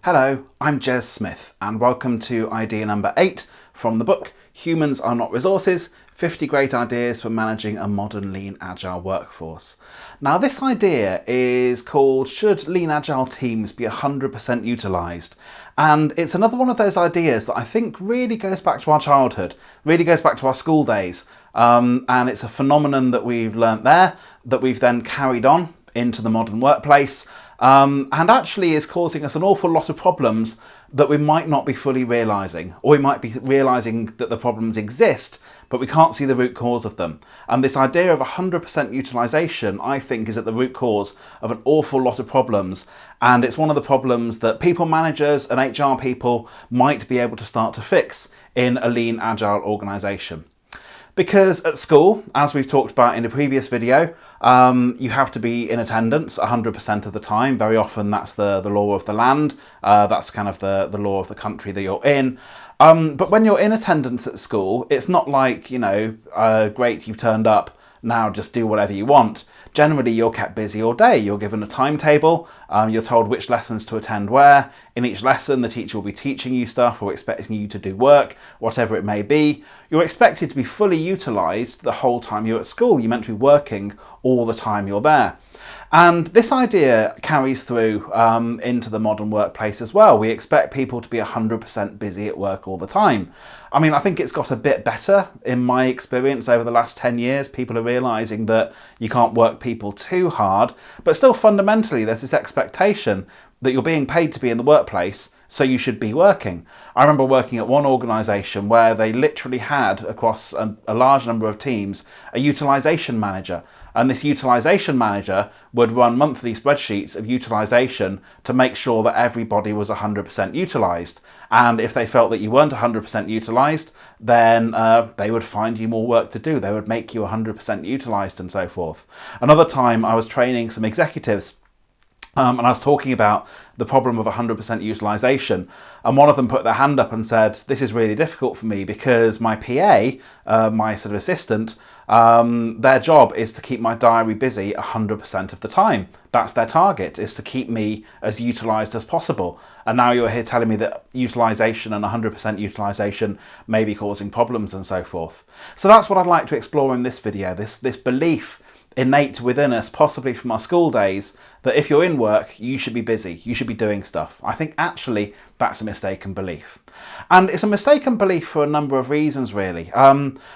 Hello, I'm Jez Smith and welcome to idea number 8 from the book Humans Are Not Resources, 50 Great Ideas for Managing a Modern Lean Agile Workforce. Now this idea is called Should Lean Agile Teams Be 100% Utilised? And it's another one of those ideas that I think really goes back to our childhood, really goes back to our school days. And it's a phenomenon that we've learnt there, that we've then carried on into the modern workplace, and actually is causing us an awful lot of problems that we might not be fully realising, or we might be realising that the problems exist, but we can't see the root cause of them. And this idea of 100% utilisation, I think, is at the root cause of an awful lot of problems, and it's one of the problems that people managers and HR people might be able to start to fix in a lean agile organisation. Because at school, as we've talked about in a previous video, you have to be in attendance 100% of the time. Very often that's the law of the land, that's kind of the law of the country that you're in. But when you're in attendance at school, it's not like, great, you've turned up, now just do whatever you want. Generally, you're kept busy all day. You're given a timetable, you're told which lessons to attend where. In each lesson, the teacher will be teaching you stuff or expecting you to do work, whatever it may be. You're expected to be fully utilised the whole time you're at school. You're meant to be working all the time you're there. And this idea carries through into the modern workplace as well. We expect people to be 100% busy at work all the time. I mean, I think it's got a bit better in my experience over the last 10 years. People are realising that you can't work people too hard, but still fundamentally there's this expectation that you're being paid to be in the workplace, so you should be working. I remember working at one organisation where they literally had, across a large number of teams, a utilisation manager. And this utilisation manager would run monthly spreadsheets of utilisation to make sure that everybody was 100% utilised. And if they felt that you weren't 100% utilised, then they would find you more work to do. They would make you 100% utilised and so forth. Another time I was training some executives and I was talking about the problem of 100% utilisation, and one of them put their hand up and said, this is really difficult for me because my PA, my sort of assistant, their job is to keep my diary busy 100% of the time. That's their target, is to keep me as utilised as possible. And now you're here telling me that utilisation and 100% utilisation may be causing problems and so forth. So that's what I'd like to explore in this video, this belief innate within us, possibly from our school days, that if you're in work, you should be busy, you should be doing stuff. I think actually that's a mistaken belief. And it's a mistaken belief for a number of reasons, really.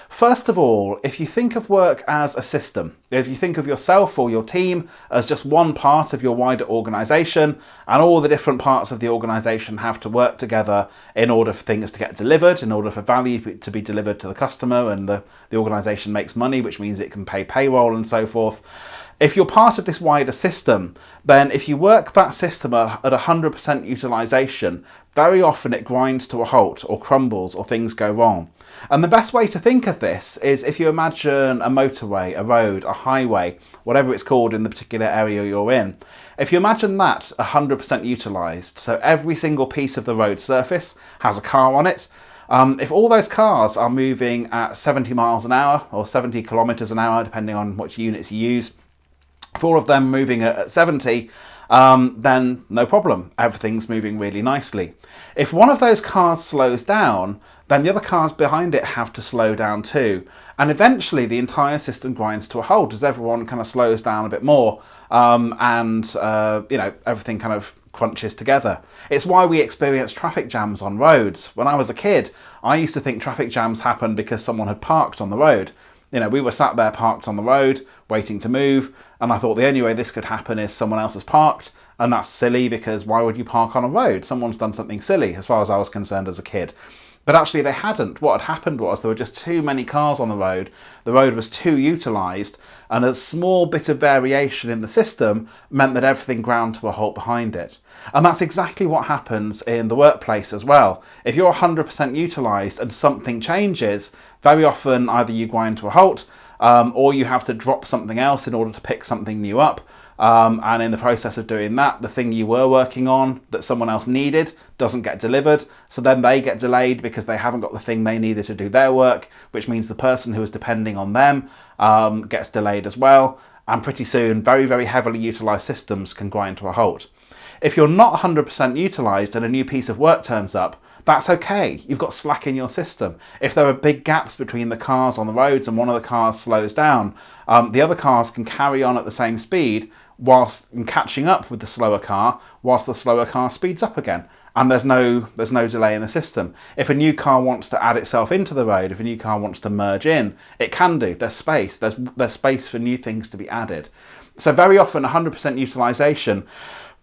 First of all, if you think of work as a system, if you think of yourself or your team as just one part of your wider organisation, and all the different parts of the organisation have to work together in order for things to get delivered, in order for value to be delivered to the customer, and the organisation makes money, which means it can pay payroll and so forth. If you're part of this wider system, then if you work that system at 100% utilisation, very often it grinds to a halt or crumbles or things go wrong. And the best way to think of this is if you imagine a motorway, a road, a highway, whatever it's called in the particular area you're in. If you imagine that 100% utilised, so every single piece of the road surface has a car on it, if all those cars are moving at 70 miles an hour or 70 kilometres an hour, depending on which units you use, if all of them moving at 70, then no problem, everything's moving really nicely. If one of those cars slows down, then the other cars behind it have to slow down too. And eventually the entire system grinds to a halt as everyone kind of slows down a bit more, and everything kind of crunches together. It's why we experience traffic jams on roads. When I was a kid, I used to think traffic jams happened because someone had parked on the road. We were sat there parked on the road, waiting to move, and I thought the only way this could happen is someone else has parked, and that's silly because why would you park on a road? Someone's done something silly, as far as I was concerned as a kid. But actually they hadn't. What had happened was there were just too many cars on the road was too utilised, and a small bit of variation in the system meant that everything ground to a halt behind it. And that's exactly what happens in the workplace as well. If you're 100% utilised and something changes, very often either you grind to a halt, or you have to drop something else in order to pick something new up. And in the process of doing that, the thing you were working on that someone else needed doesn't get delivered. So then they get delayed because they haven't got the thing they needed to do their work, which means the person who is depending on them gets delayed as well. And pretty soon, very, very heavily utilised systems can grind to a halt. If you're not 100% utilised and a new piece of work turns up, that's okay. You've got slack in your system. If there are big gaps between the cars on the roads and one of the cars slows down, the other cars can carry on at the same speed whilst catching up with the slower car, whilst the slower car speeds up again. And there's no delay in the system. If a new car wants to add itself into the road, if a new car wants to merge in, it can do. There's space. There's space for new things to be added. So very often 100% utilisation,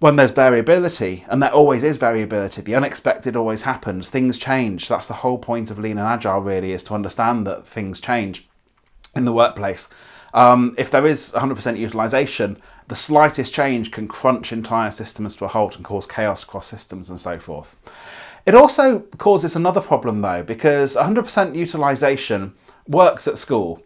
when there's variability, and there always is variability, the unexpected always happens, things change. That's the whole point of Lean and Agile really, is to understand that things change in the workplace. If there is 100% utilisation, the slightest change can crunch entire systems to a halt and cause chaos across systems and so forth. It also causes another problem though, because 100% utilisation works at school.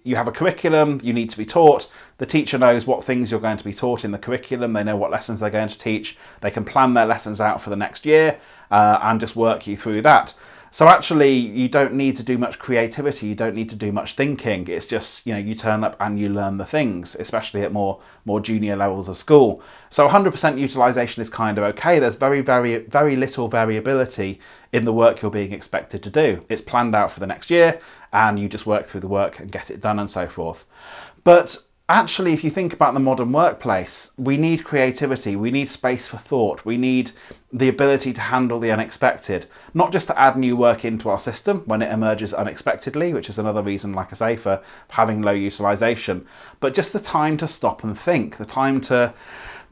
You have a curriculum, you need to be taught. The teacher knows what things you're going to be taught in the curriculum. They know what lessons they're going to teach. They can plan their lessons out for the next year and just work you through that. So actually, you don't need to do much creativity. You don't need to do much thinking. It's just, you turn up and you learn the things, especially at more junior levels of school. So 100% utilisation is kind of okay. There's very little variability in the work you're being expected to do. It's planned out for the next year and you just work through the work and get it done and so forth. But actually, if you think about the modern workplace, we need creativity, we need space for thought, we need the ability to handle the unexpected, not just to add new work into our system when it emerges unexpectedly, which is another reason, like I say, for having low utilisation, but just the time to stop and think, the time to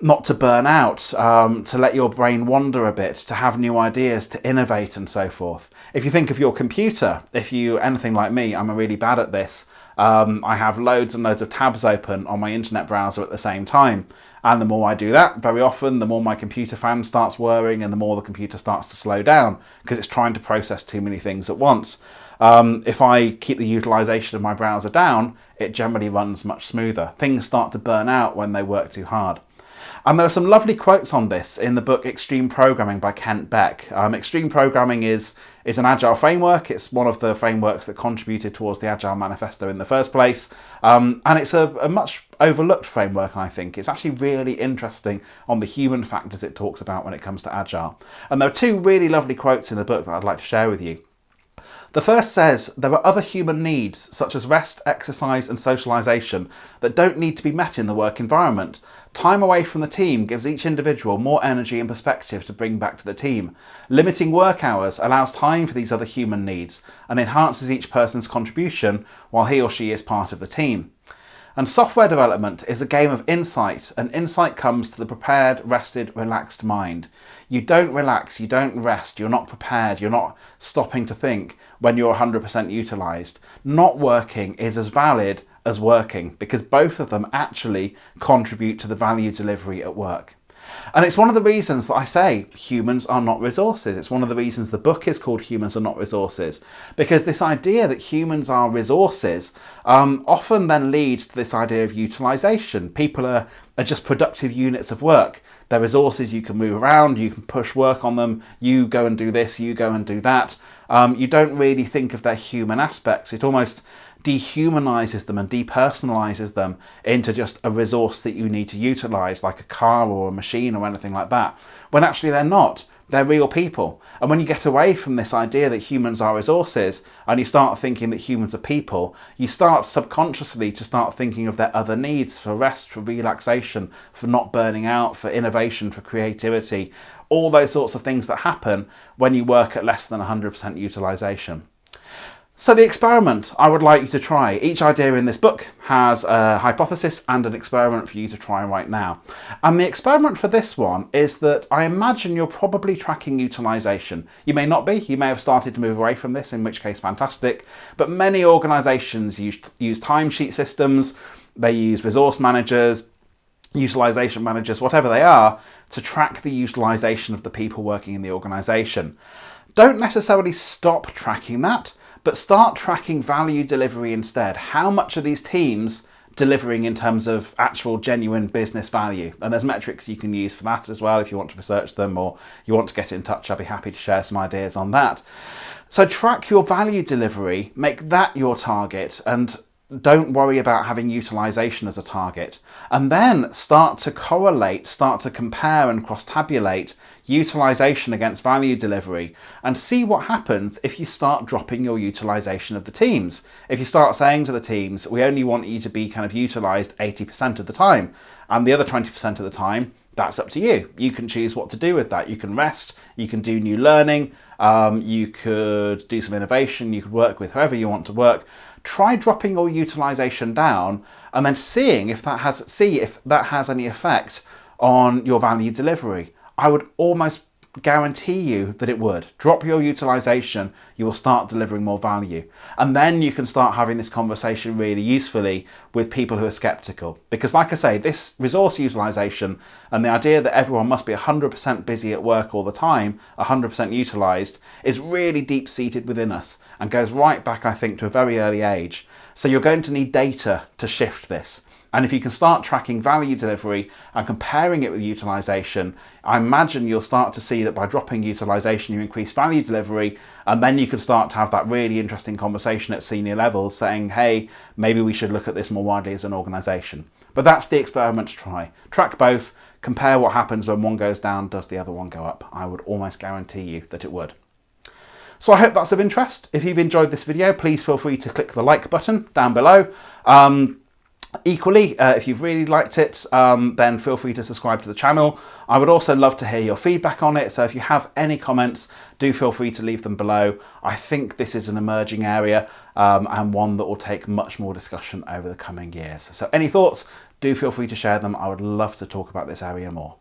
not to burn out, to let your brain wander a bit, to have new ideas, to innovate and so forth. If you think of your computer, if you anything like me, I'm really bad at this. I have loads and loads of tabs open on my internet browser at the same time. And the more I do that, very often, the more my computer fan starts whirring and the more the computer starts to slow down because it's trying to process too many things at once. If I keep the utilisation of my browser down, it generally runs much smoother. Things start to burn out when they work too hard. And there are some lovely quotes on this in the book Extreme Programming by Kent Beck. Extreme Programming is an Agile framework. It's one of the frameworks that contributed towards the Agile Manifesto in the first place. And it's a much overlooked framework, I think. It's actually really interesting on the human factors it talks about when it comes to Agile. And there are two really lovely quotes in the book that I'd like to share with you. The first says, there are other human needs, such as rest, exercise and socialisation, that don't need to be met in the work environment. Time away from the team gives each individual more energy and perspective to bring back to the team. Limiting work hours allows time for these other human needs and enhances each person's contribution while he or she is part of the team. And software development is a game of insight, and insight comes to the prepared, rested, relaxed mind. You don't relax, you don't rest, you're not prepared, you're not stopping to think when you're 100% utilised. Not working is as valid as working because both of them actually contribute to the value delivery at work. And it's one of the reasons that I say humans are not resources. It's one of the reasons the book is called Humans Are Not Resources, because this idea that humans are resources often then leads to this idea of utilisation. People are just productive units of work. They're resources you can move around, you can push work on them, you go and do this, you go and do that. You don't really think of their human aspects. It almost dehumanises them and depersonalises them into just a resource that you need to utilise, like a car or a machine or anything like that, when actually they're not. They're real people. And when you get away from this idea that humans are resources and you start thinking that humans are people, you start subconsciously to start thinking of their other needs for rest, for relaxation, for not burning out, for innovation, for creativity, all those sorts of things that happen when you work at less than 100% utilisation. So the experiment I would like you to try. Each idea in this book has a hypothesis and an experiment for you to try right now. And the experiment for this one is that I imagine you're probably tracking utilisation. You may not be, you may have started to move away from this, in which case fantastic, but many organisations use timesheet systems, they use resource managers, utilisation managers, whatever they are, to track the utilisation of the people working in the organisation. Don't necessarily stop tracking that, but start tracking value delivery instead. How much are these teams delivering in terms of actual genuine business value? And there's metrics you can use for that as well if you want to research them or you want to get in touch. I'll be happy to share some ideas on that. So track your value delivery, make that your target, and don't worry about having utilization as a target, and then start to correlate, start to compare and cross-tabulate utilization against value delivery, and see what happens if you start dropping your utilization of the teams. If you start saying to the teams, we only want you to be kind of utilized 80% of the time, and the other 20% of the time, that's up to you. You can choose what to do with that. You can rest, you can do new learning, you could do some innovation, you could work with whoever you want to work. Try dropping your utilization down and then see if that has any effect on your value delivery. I would almost guarantee you that it would. Drop your utilization, you will start delivering more value. And then you can start having this conversation really usefully with people who are skeptical. Because like I say, this resource utilization and the idea that everyone must be 100% busy at work all the time, 100% utilized, is really deep-seated within us and goes right back, I think, to a very early age. So you're going to need data to shift this. And if you can start tracking value delivery and comparing it with utilization, I imagine you'll start to see that by dropping utilization, you increase value delivery, and then you can start to have that really interesting conversation at senior levels saying, hey, maybe we should look at this more widely as an organization. But that's the experiment to try. Track both, compare what happens when one goes down, does the other one go up? I would almost guarantee you that it would. So I hope that's of interest. If you've enjoyed this video, please feel free to click the like button down below. Equally, if you've really liked it, then feel free to subscribe to the channel. I would also love to hear your feedback on it, so if you have any comments, do feel free to leave them below. I think this is an emerging area and one that will take much more discussion over the coming years. So any thoughts, do feel free to share them. I would love to talk about this area more.